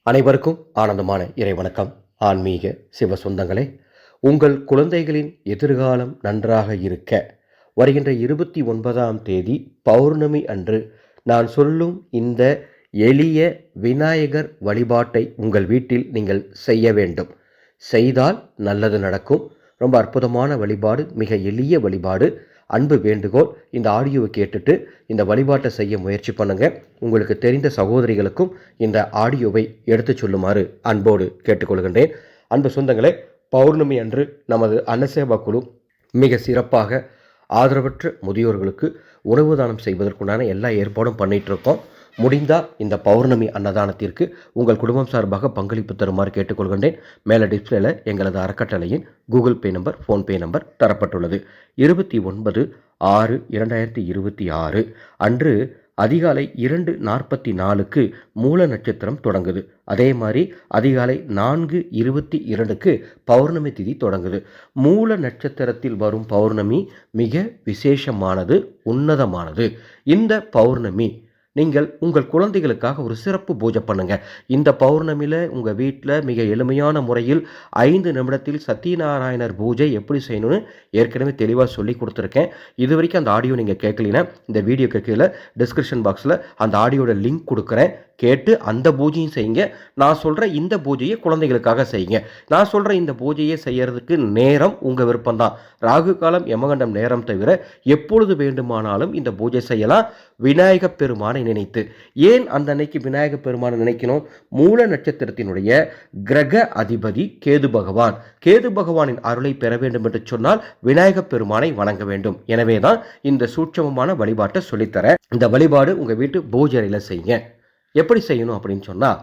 அனைவருக்கும் ஆனந்தமான இறைவணக்கம். ஆன்மீக சிவ சொந்தங்களே, உங்கள் குழந்தைகளின் எதிர்காலம் நன்றாக இருக்க வருகின்ற 29ஆம் தேதி பௌர்ணமி அன்று நான் சொல்லும் இந்த எளிய விநாயகர் வழிபாட்டை உங்கள் வீட்டில் நீங்கள் செய்ய வேண்டும். செய்தால் நல்லது நடக்கும். ரொம்ப அற்புதமான வழிபாடு, மிக எளிய வழிபாடு. அன்பு வேண்டுகோள், இந்த ஆடியோவை கேட்டுட்டு இந்த வழிபாட்டை செய்ய முயற்சி பண்ணுங்க. உங்களுக்கு தெரிந்த சகோதரிகளுக்கும் இந்த ஆடியோவை எடுத்து சொல்லுமாறு அன்போடு கேட்டுக்கொள்கின்றேன். அன்பு சொந்தங்களே, பௌர்ணமி அன்று நமது அன்னசேவா குழு மிக சிறப்பாக ஆதரவற்ற முதியோர்களுக்கு உணவு தானம் செய்வதற்குண்டான எல்லா ஏற்பாடும் பண்ணிட்டு இருக்கோம். முடிந்தால் இந்த பௌர்ணமி அன்னதானத்திற்கு உங்கள் குடும்பம் சார்பாக பங்களிப்பு தருமாறு கேட்டுக்கொள்கின்றேன். மேலே டிஸ்பிளேல எங்களது அறக்கட்டளையின் Google Pay number, PhonePe number தரப்பட்டுள்ளது. 29/6/2026 அன்று அதிகாலை 2:44க்கு மூல நட்சத்திரம் தொடங்குது. அதே மாதிரி அதிகாலை 4:22க்கு பௌர்ணமி திதி தொடங்குது. மூல நட்சத்திரத்தில் வரும் பௌர்ணமி மிக விசேஷமானது, உன்னதமானது. இந்த பௌர்ணமி நீங்கள் உங்கள் குழந்தைகளுக்காக ஒரு சிறப்பு பூஜை பண்ணுங்கள். இந்த பௌர்ணமியில் உங்கள் வீட்டில் மிக எளிமையான முறையில் 5 நிமிடத்தில் சத்யநாராயணர் பூஜை எப்படி செய்யணும்னு ஏற்கனவே தெளிவாக சொல்லி கொடுத்துருக்கேன். இது வரைக்கும் அந்த ஆடியோ நீங்கள் கேட்கலனா இந்த வீடியோக்கு கீழே டிஸ்கிரிப்ஷன் பாக்ஸில் அந்த ஆடியோட லிங்க் கொடுக்குறேன். கேட்டு அந்த பூஜையும் செய்யுங்க. நான் சொல்கிற இந்த பூஜையை குழந்தைகளுக்காக செய்யுங்க. நான் சொல்கிற இந்த பூஜையை செய்யறதுக்கு நேரம் உங்கள் விருப்பம்தான். ராகு காலம், யமகண்டம் நேரம் தவிர எப்பொழுது வேண்டுமானாலும் இந்த பூஜை செய்யலாம். விநாயக பெருமானை நினைத்து. ஏன் அந்த அன்னைக்கு விநாயக பெருமானை நினைக்கணும்? மூல நட்சத்திரத்தினுடைய கிரக அதிபதி கேது பகவான். கேது பகவானின் அருளை பெற வேண்டும் என்று சொன்னால் விநாயக பெருமானை வணங்க வேண்டும். எனவே தான் இந்த சூட்சமமான வழிபாட்டை சொல்லித்தரேன். இந்த வழிபாடு உங்கள் வீட்டு பூஜை அறையில் செய்யுங்க. எப்படி செய்யணும் அப்படின்னு சொன்னால்,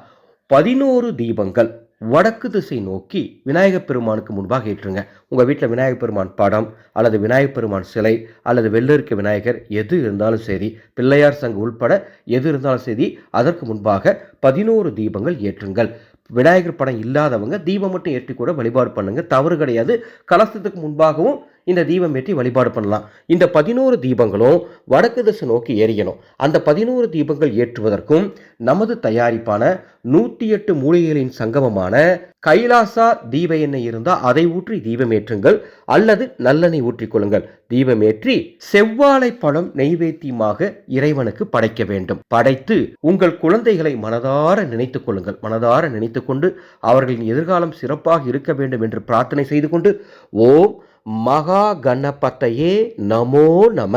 11 தீபங்கள் வடக்கு திசை நோக்கி விநாயகப் பெருமானுக்கு முன்பாக ஏற்றுங்க. உங்கள் வீட்டில் விநாயகப் பெருமான் படம் அல்லது விநாயகப் பெருமான் சிலை அல்லது வெள்ளருக்கு விநாயகர் எது இருந்தாலும் சரி, பிள்ளையார் சங்கு உள்பட எது இருந்தாலும் சரி, அதற்கு முன்பாக 11 தீபங்கள் ஏற்றுங்கள். விநாயகர் படம் இல்லாதவங்க தீபம் மட்டும் ஏற்றி கூட வழிபாடு பண்ணுங்க, தவறு கிடையாது. கலசத்துக்கு முன்பாகவும் இந்த தீபம் ஏற்றி வழிபாடு பண்ணலாம். இந்த 11 தீபங்களும் வடக்கு திசை நோக்கி எரியணும். அந்த 11 தீபங்கள் ஏற்றுவதற்கும் நமது தயாரிப்பான 108 மூலிகைகளின் சங்கமமான கைலாசா தீப எண்ணெய் இருந்தால் அதை ஊற்றி தீபம் ஏற்றுங்கள், அல்லது நல்லெண்ணெய் ஊற்றிக்கொள்ளுங்கள். தீபம் ஏற்றி செவ்வாழை பழம் நெய்வேத்தியமாக இறைவனுக்கு படைக்க வேண்டும். படைத்து உங்கள் குழந்தைகளை மனதார நினைத்துக் கொள்ளுங்கள். மனதார நினைத்து கொண்டு அவர்களின் எதிர்காலம் சிறப்பாக இருக்க வேண்டும் என்று பிரார்த்தனை செய்து கொண்டு, ஓம் மகா கணபதையே நமோ நம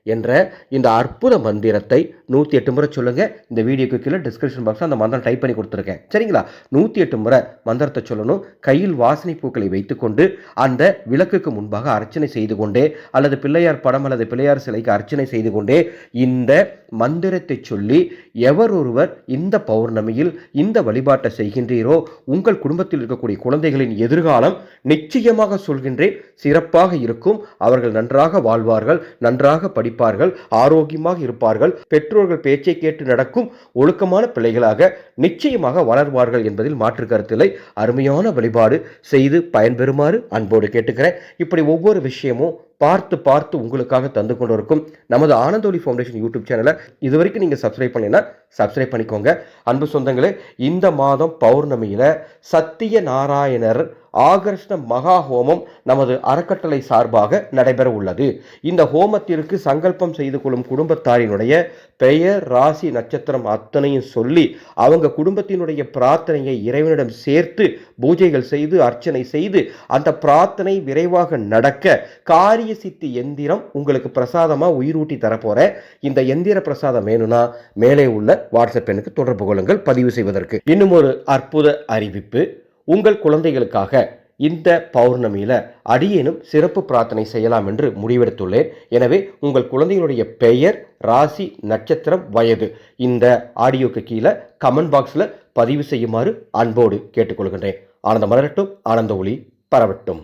என்ற இந்த அற்புத மந்திரத்தை 108 முறை சொல்லுங்க. இந்த வீடியோக்கு கீழே டிஸ்கிரிப்ஷன் பாக்ஸில் அந்த மந்திரம் டைப் பண்ணி கொடுத்துருக்கேன், சரிங்களா? 108 முறை மந்திரத்தை சொல்லணும். கையில் வாசனை பூக்களை வைத்துக்கொண்டு அந்த விளக்குக்கு முன்பாக அர்ச்சனை செய்து கொண்டே, அல்லது பிள்ளையார் படம் அல்லது பிள்ளையார் சிலைக்கு அர்ச்சனை செய்து கொண்டே இந்த மந்திரத்தை சொல்லி, எவர் ஒருவர் இந்த பௌர்ணமியில் இந்த வழிபாட்டை செய்கின்றீரோ உங்கள் குடும்பத்தில் இருக்கக்கூடிய குழந்தைகளின் எதிர்காலம் நிச்சயமாக சொல்கின்றேன் சிறப்பாக இருக்கும். அவர்கள் நன்றாக வாழ்வார்கள், நன்றாக படிப்பார்கள், ஆரோக்கியமாக இருப்பார்கள், பெற்றோர்கள் பேச்சை கேட்டு நடக்கும் ஒழுக்கமான பிள்ளைகளாக நிச்சயமாக வளர்வார்கள் என்பதில் மாற்று கருத்தில்லை. அருமையான வழிபாடு செய்து பயன்பெறுமாறு அன்போடு கேட்டுக்கிறேன். இப்படி ஒவ்வொரு விஷயமும் பார்த்து உங்களுக்காக தந்து கொண்டு இருக்கும் நமது ஆனந்தோலி ஃபவுண்டேஷன் யூடியூப் சேனலை இதுவரைக்கும் நீங்கள் சப்ஸ்கிரைப் பண்ணலைன்னா சப்ஸ்கிரைப் பண்ணிக்கோங்க. அன்பு சொந்தங்களே, இந்த மாதம் பௌர்ணமியில் சத்திய நாராயணர் ஆகர்ஷ்ண மகா ஹோமம் நமது அறக்கட்டளை சார்பாக நடைபெற உள்ளது. இந்த ஹோமத்திற்கு சங்கல்பம் செய்து கொள்ளும் குடும்பத்தாரினுடைய பெயர், ராசி, நட்சத்திரம் அத்தனையும் சொல்லி அவங்க குடும்பத்தினுடைய பிரார்த்தனையை இறைவனிடம் சேர்த்து பூஜைகள் செய்து அர்ச்சனை செய்து அந்த பிரார்த்தனை விரைவாக நடக்க காரிய சித்தி எந்திரம் உங்களுக்கு பிரசாதமா உயிரூட்டி தரப்போறேன். இந்த எந்திர பிரசாதம் வேணும்னா மேலே உள்ள வாட்ஸ்அப் எண்ணுக்கு தொடர்பு கொள்ளுங்கள் பதிவு செய்வதற்கு. இன்னும் ஒரு அற்புத அறிவிப்பு. உங்கள் குழந்தைகளுக்காக இந்த பௌர்ணமியில் அடியேனும் சிறப்பு பிரார்த்தனை செய்யலாம் என்று முடிவெடுத்துள்ளேன். எனவே உங்கள் குழந்தைகளுடைய பெயர், ராசி, நட்சத்திரம், வயது இந்த ஆடியோக்கு கீழே கமெண்ட் பாக்ஸில் பதிவு செய்யுமாறு அன்போடு கேட்டுக்கொள்கின்றேன். ஆனந்த மலரட்டும், ஆனந்த ஒளி பரவட்டும்.